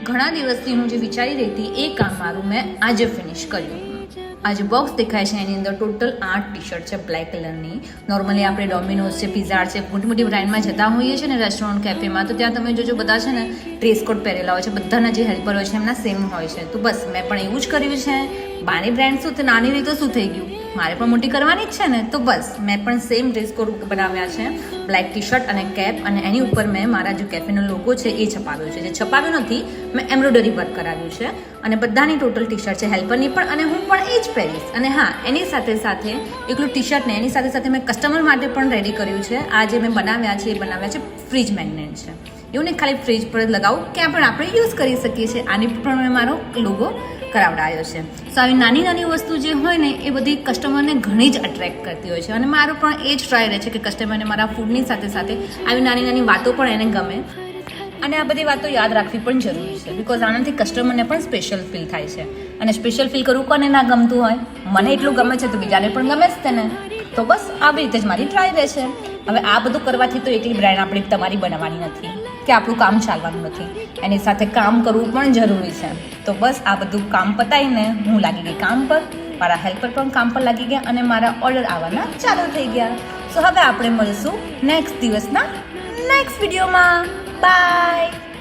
ઘણા દિવસથી હું જે વિચારી રહી હતી એ કામ મારું મેં આજે ફિનિશ કર્યું. આજે બોક્સ દેખાય છે એની અંદર ટોટલ 8 ટી-શર્ટ છે બ્લેક કલરની. નોર્મલી આપણે ડોમિનોઝ છે, પિઝા છે, મોટી મોટી બ્રાન્ડમાં જતા હોઈએ છીએ ને રેસ્ટોરન્ટ કેફેમાં, તો ત્યાં તમે જોજો બધા છે ને ડ્રેસ કોડ પહેરેલા હોય છે, બધાના જે હેલ્પર હોય છે એમના સેમ હોય છે. તો બસ મેં પણ એવું જ કર્યું છે. બાની બ્રાન્ડ શું તો નાની રીતે શું થઈ ગયું, મારે પણ મોટી કરવાની જ છે ને, તો બસ મેં પણ સેમ ડ્રેસ કોડ બનાવ્યા છે, બ્લેક ટી-શર્ટ અને કેપ, અને એની ઉપર મેં મારા જે કેફેનો લોગો છે એ છપાવ્યો છે. જે છપાવ્યો નથી, મેં એમ્બ્રોઇડરી વર્ક કરાવ્યું છે. અને બધાની ટોટલ ટી-શર્ટ છે, હેલ્પરની પણ, અને હું પણ એ જ પહેરીશ. અને હા, એની સાથે સાથે એકલું ટી-શર્ટ ને એની સાથે સાથે મેં કસ્ટમર માટે પણ રેડી કર્યું છે. આ જે મેં બનાવ્યા છે એ બનાવ્યા છે ફ્રીજ મેગ્નેટ છે. એવું નહીં ખાલી ફ્રીજ પર લગાવું, ક્યાં પણ આપણે યુઝ કરી શકીએ છીએ. આની પણ મેં મારો લોગો કરાવડાયો છે. સો આવી નાની નાની વસ્તુ જે હોય ને એ બધી કસ્ટમરને ઘણી જ અટ્રેક્ટ કરતી હોય છે. અને મારો પણ એ જ ટ્રાય રહે છે કે કસ્ટમરને મારા ફૂડની સાથે સાથે આવી નાની નાની વાતો પણ એને ગમે. અને આ બધી વાતો યાદ રાખવી પણ જરૂરી છે, બિકોઝ આનાથી કસ્ટમરને પણ સ્પેશિયલ ફીલ થાય છે. અને સ્પેશિયલ ફીલ કરવું કોને ના ગમતું હોય? મને એટલું ગમે છે તો બીજાને પણ ગમે જ તેને. તો બસ આવી રીતે જ મારી ટ્રાય રહે છે. હવે આ બધું કરવાથી તો એકલી બ્રાન્ડ આપણી તમારી બનાવવાની નથી કે આપણું કામ ચાલવાનું નથી, એની સાથે કામ કરવું પણ જરૂરી છે. તો બસ આ બધું કામ પતાવીને હું લાગી ગઈ કામ પર, મારા હેલ્પર પણ કામ પર લાગી ગયા અને મારા ઓર્ડર આવવાના ચાલુ થઈ ગયા. સો હવે આપણે મળીશું નેક્સ્ટ દિવસના નેક્સ્ટ વિડીયોમાં. બાય.